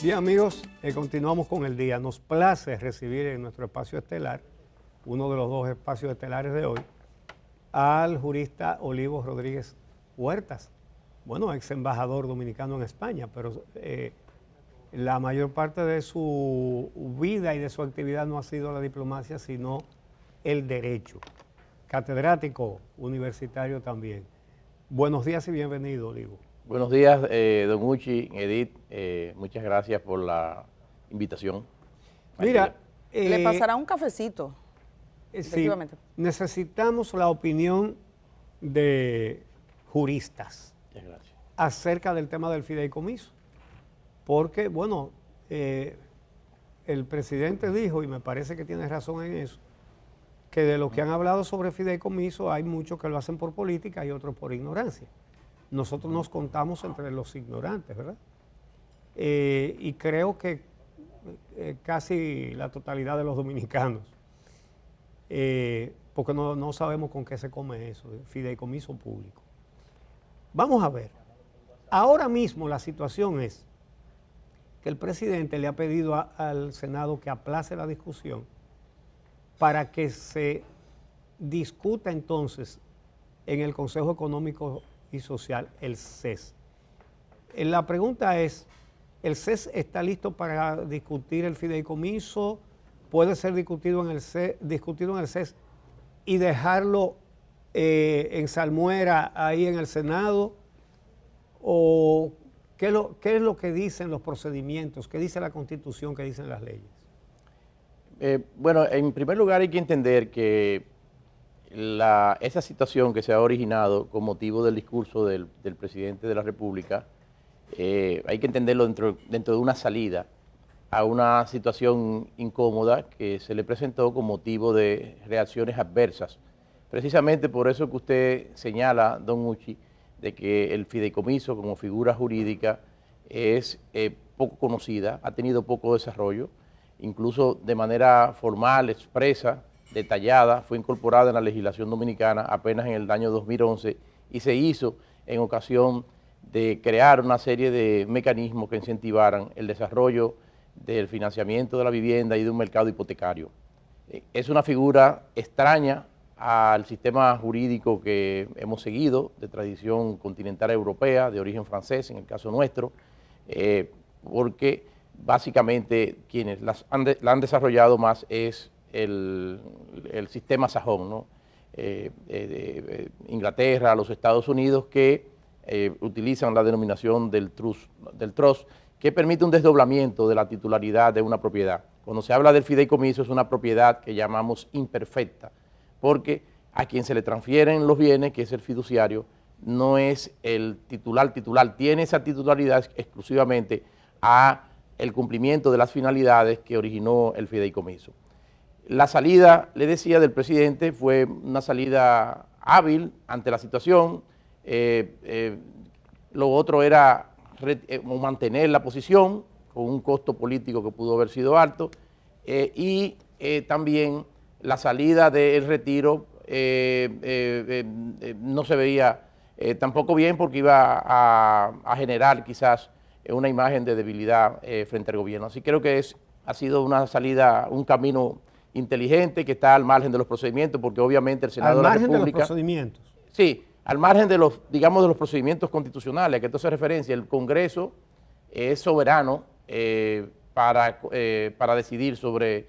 Bien amigos, continuamos con el día. Nos place recibir en nuestro espacio estelar, uno de los dos espacios estelares de hoy, al jurista Olivo Rodríguez Huertas. Bueno, ex embajador dominicano en España, pero la mayor parte de su vida y de su actividad no ha sido la diplomacia, sino el derecho. Catedrático universitario también. Buenos días y bienvenido, Olivo. Buenos días, don Uchi, Edith, muchas gracias por la invitación. Mira, le pasará un cafecito, efectivamente. Sí, necesitamos la opinión de juristas acerca del tema del fideicomiso, porque, bueno, el presidente dijo, y me parece que tiene razón en eso, que de lo que han hablado sobre fideicomiso hay muchos que lo hacen por política y otros por ignorancia. Nosotros nos contamos entre los ignorantes, ¿verdad? Y creo que casi la totalidad de los dominicanos, porque no sabemos con qué se come eso, fideicomiso público. Vamos a ver, ahora mismo la situación es que el presidente le ha pedido al Senado que aplace la discusión para que se discuta entonces en el Consejo Económico y Social, el CES. La pregunta es, ¿el CES está listo para discutir el fideicomiso? ¿Puede ser discutido en el CES y dejarlo en salmuera ahí en el Senado? ¿O qué es lo que dicen los procedimientos? ¿Qué dice la Constitución? ¿Qué dicen las leyes? Bueno, en primer lugar hay que entender que esa situación que se ha originado con motivo del discurso del presidente de la República, hay que entenderlo dentro de una salida a una situación incómoda que se le presentó con motivo de reacciones adversas. Precisamente por eso que usted señala, don Uchi, de que el fideicomiso como figura jurídica es poco conocida, ha tenido poco desarrollo, incluso de manera formal, expresa, detallada, fue incorporada en la legislación dominicana apenas en el año 2011 y se hizo en ocasión de crear una serie de mecanismos que incentivaran el desarrollo del financiamiento de la vivienda y de un mercado hipotecario. Es una figura extraña al sistema jurídico que hemos seguido, de tradición continental europea, de origen francés en el caso nuestro, porque básicamente quienes la han desarrollado más es el sistema sajón, ¿no? Inglaterra, los Estados Unidos, que utilizan la denominación del trust, que permite un desdoblamiento de la titularidad de una propiedad. Cuando se habla del fideicomiso es una propiedad que llamamos imperfecta, porque a quien se le transfieren los bienes, que es el fiduciario, no es el titular, tiene esa titularidad exclusivamente a el cumplimiento de las finalidades que originó el fideicomiso. La salida, le decía, del presidente fue una salida hábil ante la situación. Lo otro era mantener la posición con un costo político que pudo haber sido alto y también la salida del retiro no se veía tampoco bien porque iba a generar quizás una imagen de debilidad frente al gobierno. Así creo que ha sido una salida, un camino inteligente que está al margen de los procedimientos, porque obviamente el Senado de la República... ¿Al margen de los procedimientos? Sí, al margen de los, digamos, de los procedimientos constitucionales, a que esto se referencia. El Congreso es soberano para decidir sobre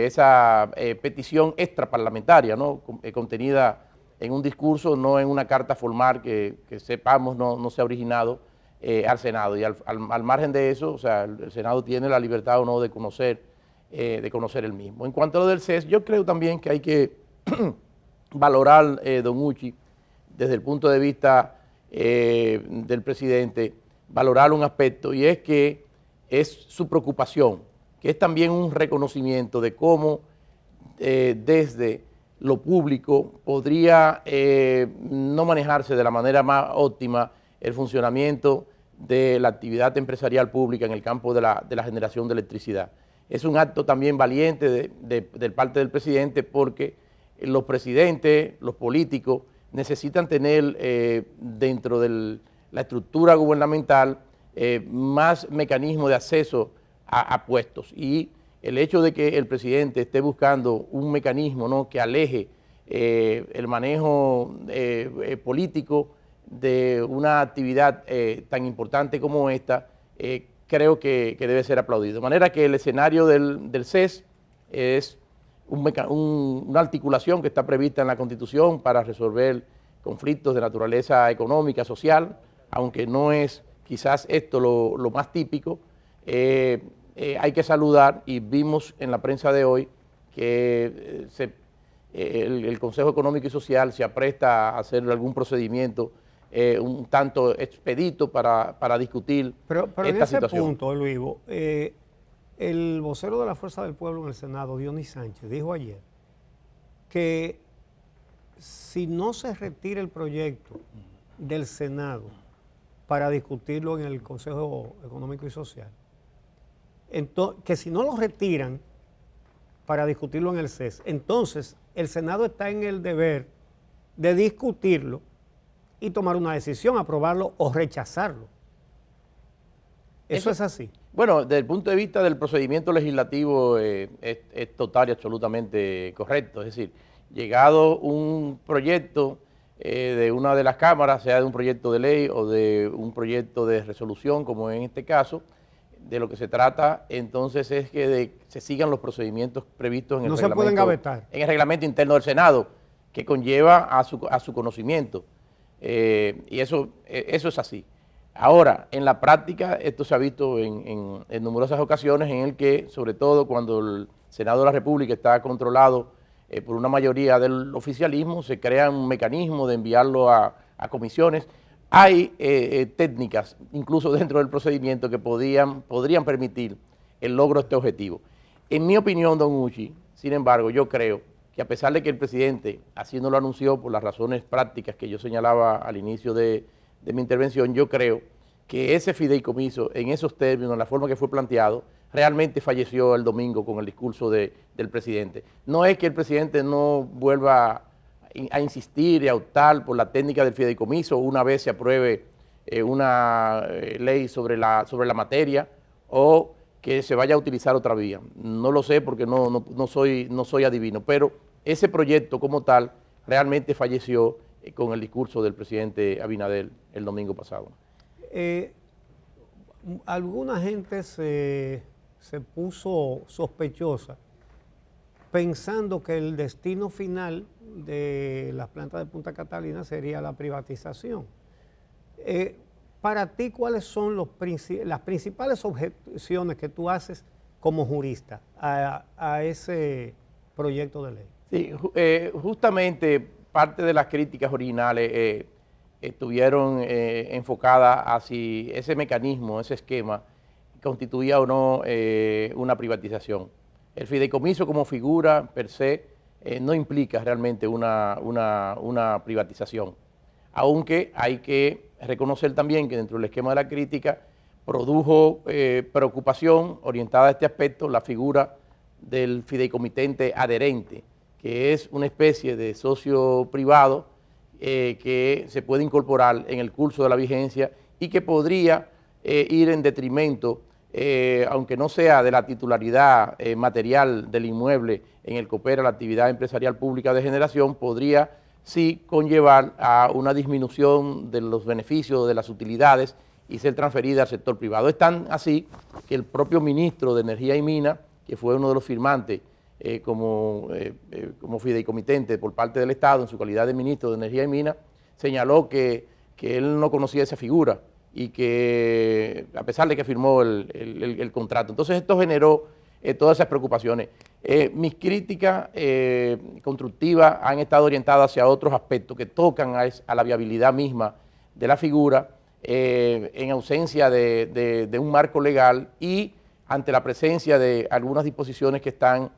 esa petición extraparlamentaria, ¿no? Contenida en un discurso, no en una carta formal que sepamos no se ha originado al Senado. Y al margen de eso, o sea, el Senado tiene la libertad o no de conocer el mismo. En cuanto a lo del CES, yo creo también que hay que valorar, don Uchi, desde el punto de vista del presidente, valorar un aspecto, y es que es su preocupación, que es también un reconocimiento de cómo desde lo público podría no manejarse de la manera más óptima el funcionamiento de la actividad empresarial pública en el campo de la generación de electricidad. Es un acto también valiente de parte del presidente, porque los presidentes, los políticos, necesitan tener dentro de la estructura gubernamental más mecanismos de acceso a puestos. Y el hecho de que el presidente esté buscando un mecanismo, ¿no?, que aleje el manejo político de una actividad tan importante como esta, creo que debe ser aplaudido. De manera que el escenario del CES es una articulación que está prevista en la Constitución para resolver conflictos de naturaleza económica, social, aunque no es quizás esto lo más típico. Hay que saludar, y vimos en la prensa de hoy que el Consejo Económico y Social se apresta a hacer algún procedimiento un tanto expedito para discutir pero esta en ese situación. punto, Luis, el vocero de la Fuerza del Pueblo en el Senado, Dionis Sánchez, dijo ayer que si no se retira el proyecto del Senado para discutirlo en el Consejo Económico y Social, que si no lo retiran para discutirlo en el CES, entonces el Senado está en el deber de discutirlo y tomar una decisión, aprobarlo o rechazarlo. ¿Eso es así? Bueno, desde el punto de vista del procedimiento legislativo es total y absolutamente correcto. Es decir, llegado un proyecto de una de las cámaras, sea de un proyecto de ley o de un proyecto de resolución, como en este caso, de lo que se trata entonces es que se sigan los procedimientos previstos en el reglamento. No se pueden gavetar. En el reglamento interno del Senado, que conlleva a su conocimiento. Y eso es así. Ahora, en la práctica, esto se ha visto en numerosas ocasiones en el que, sobre todo cuando el Senado de la República está controlado por una mayoría del oficialismo, se crea un mecanismo de enviarlo a comisiones. Hay técnicas, incluso dentro del procedimiento, que podrían permitir el logro de este objetivo. En mi opinión, don Uchi, sin embargo, yo creo que a pesar de que el presidente así no lo anunció por las razones prácticas que yo señalaba al inicio de mi intervención, yo creo que ese fideicomiso, en esos términos, en la forma que fue planteado, realmente falleció el domingo con el discurso del presidente. No es que el presidente no vuelva a insistir y a optar por la técnica del fideicomiso una vez se apruebe una ley sobre la materia, o que se vaya a utilizar otra vía. No lo sé porque no soy adivino, pero ese proyecto como tal realmente falleció con el discurso del presidente Abinader el domingo pasado. Alguna gente se puso sospechosa pensando que el destino final de las plantas de Punta Catalina sería la privatización. Para ti, ¿cuáles son las principales objeciones que tú haces como jurista a ese proyecto de ley? Sí, justamente parte de las críticas originales estuvieron enfocadas hacia ese mecanismo, ese esquema, constituía o no una privatización. El fideicomiso como figura per se no implica realmente una privatización, aunque hay que reconocer también que dentro del esquema de la crítica produjo preocupación orientada a este aspecto la figura del fideicomitente adherente, que es una especie de socio privado que se puede incorporar en el curso de la vigencia y que podría ir en detrimento, aunque no sea de la titularidad material del inmueble en el que opera la actividad empresarial pública de generación, podría sí conllevar a una disminución de los beneficios, de las utilidades y ser transferida al sector privado. Es tan así que el propio ministro de Energía y Minas, que fue uno de los firmantes como fideicomitente por parte del Estado en su calidad de ministro de Energía y Minas, señaló que él no conocía esa figura y que a pesar de que firmó el contrato. Entonces esto generó todas esas preocupaciones. Mis críticas constructivas han estado orientadas hacia otros aspectos que tocan a la viabilidad misma de la figura en ausencia de un marco legal y ante la presencia de algunas disposiciones que están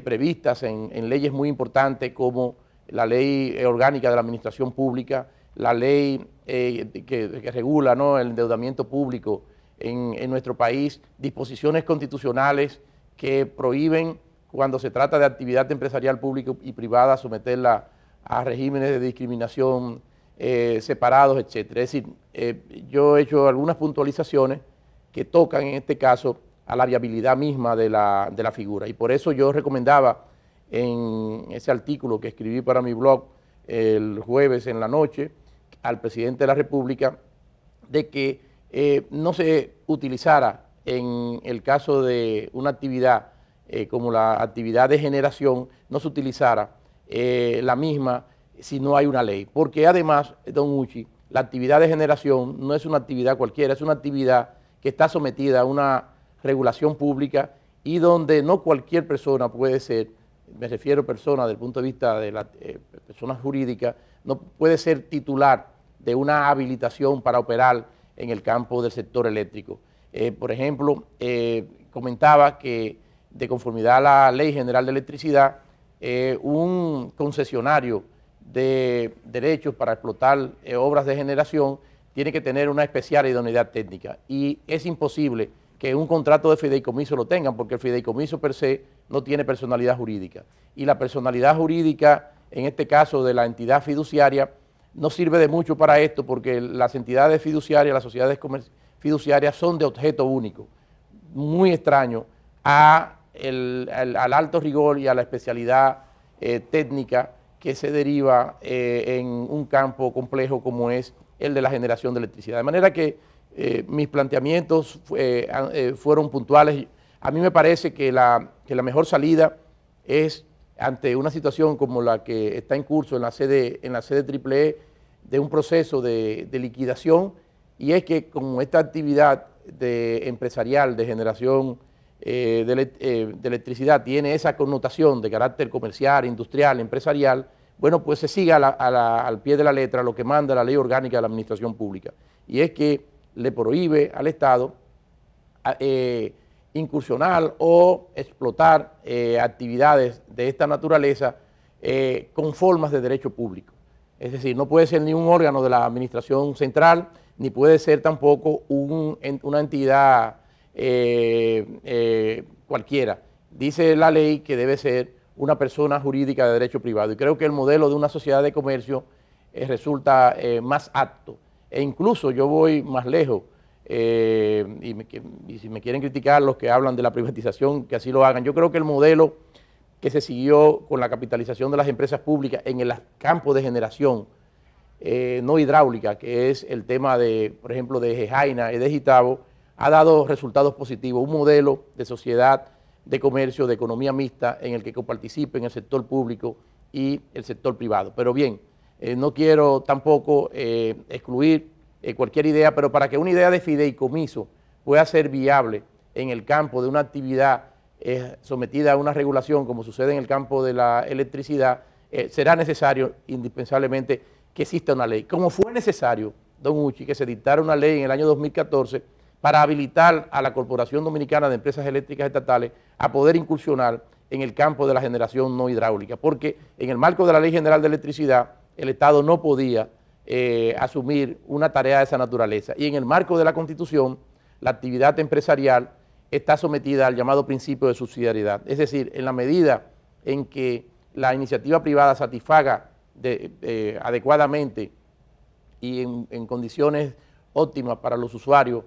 previstas en leyes muy importantes como la Ley Orgánica de la Administración Pública, la ley que regula, ¿no?, el endeudamiento público en nuestro país, disposiciones constitucionales que prohíben, cuando se trata de actividad empresarial pública y privada, someterla a regímenes de discriminación separados, etcétera. Es decir, yo he hecho algunas puntualizaciones que tocan en este caso a la viabilidad misma de la figura. Y por eso yo recomendaba en ese artículo que escribí para mi blog el jueves en la noche al presidente de la República de que no se utilizara en el caso de una actividad como la actividad de generación, no se utilizara la misma si no hay una ley. Porque además, don Uchi, la actividad de generación no es una actividad cualquiera, es una actividad que está sometida a una regulación pública y donde no cualquier persona puede ser, me refiero a personas desde el punto de vista de las personas jurídicas, no puede ser titular de una habilitación para operar en el campo del sector eléctrico. Por ejemplo, comentaba que de conformidad a la Ley General de Electricidad, un concesionario de derechos para explotar obras de generación tiene que tener una especial idoneidad técnica y es imposible que un contrato de fideicomiso lo tengan porque el fideicomiso per se no tiene personalidad jurídica y la personalidad jurídica, en este caso de la entidad fiduciaria, no sirve de mucho para esto porque las entidades fiduciarias, las sociedades fiduciarias son de objeto único, muy extraño al alto rigor y a la especialidad técnica que se deriva en un campo complejo como es el de la generación de electricidad. De manera que mis planteamientos fueron puntuales. A mí me parece que la mejor salida es ante una situación como la que está en curso en la sede AAA de un proceso de liquidación, y es que con esta actividad empresarial de generación de electricidad tiene esa connotación de carácter comercial, industrial, empresarial, bueno, pues se siga al pie de la letra lo que manda la Ley Orgánica de la Administración Pública, y es que le prohíbe al Estado incursionar o explotar actividades de esta naturaleza con formas de derecho público. Es decir, no puede ser ni un órgano de la administración central, ni puede ser tampoco una entidad cualquiera. Dice la ley que debe ser una persona jurídica de derecho privado y creo que el modelo de una sociedad de comercio resulta más apto. E incluso yo voy más lejos, y si me quieren criticar los que hablan de la privatización, que así lo hagan. Yo creo que el modelo que se siguió con la capitalización de las empresas públicas en el campo de generación no hidráulica, que es el tema de, por ejemplo, de Gejaina y de Gitabo, ha dado resultados positivos, un modelo de sociedad de comercio, de economía mixta, en el que coparticipen el sector público y el sector privado. Pero bien, no quiero tampoco excluir cualquier idea, pero para que una idea de fideicomiso pueda ser viable en el campo de una actividad sometida a una regulación, como sucede en el campo de la electricidad, será necesario indispensablemente que exista una ley. Como fue necesario, don Uchi, que se dictara una ley en el año 2014 para habilitar a la Corporación Dominicana de Empresas Eléctricas Estatales a poder incursionar en el campo de la generación no hidráulica, porque en el marco de la Ley General de Electricidad el Estado no podía asumir una tarea de esa naturaleza, y en el marco de la Constitución la actividad empresarial está sometida al llamado principio de subsidiariedad, es decir, en la medida en que la iniciativa privada satisfaga adecuadamente y en condiciones óptimas para los usuarios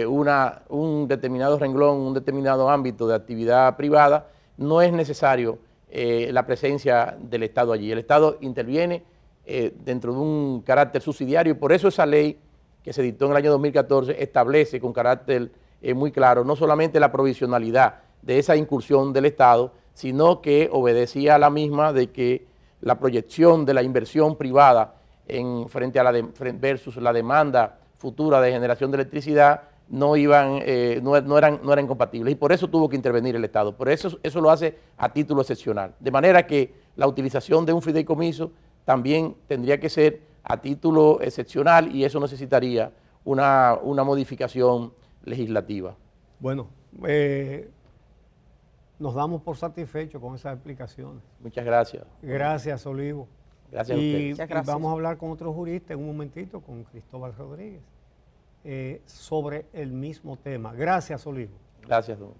un determinado renglón, un determinado ámbito de actividad privada, no es necesario la presencia del Estado allí. El Estado interviene dentro de un carácter subsidiario y por eso esa ley que se dictó en el año 2014 establece con carácter muy claro no solamente la provisionalidad de esa incursión del Estado, sino que obedecía a la misma de que la proyección de la inversión privada frente a versus la demanda futura de generación de electricidad no eran compatibles, y por eso tuvo que intervenir el Estado. Por eso lo hace a título excepcional. De manera que la utilización de un fideicomiso también tendría que ser a título excepcional y eso necesitaría una modificación legislativa. Bueno, nos damos por satisfechos con esas explicaciones. Muchas gracias. Gracias, Olivo. Gracias a ustedes. Y vamos a hablar con otro jurista en un momentito, con Cristóbal Rodríguez, sobre el mismo tema. Gracias, Olivo. Gracias, don.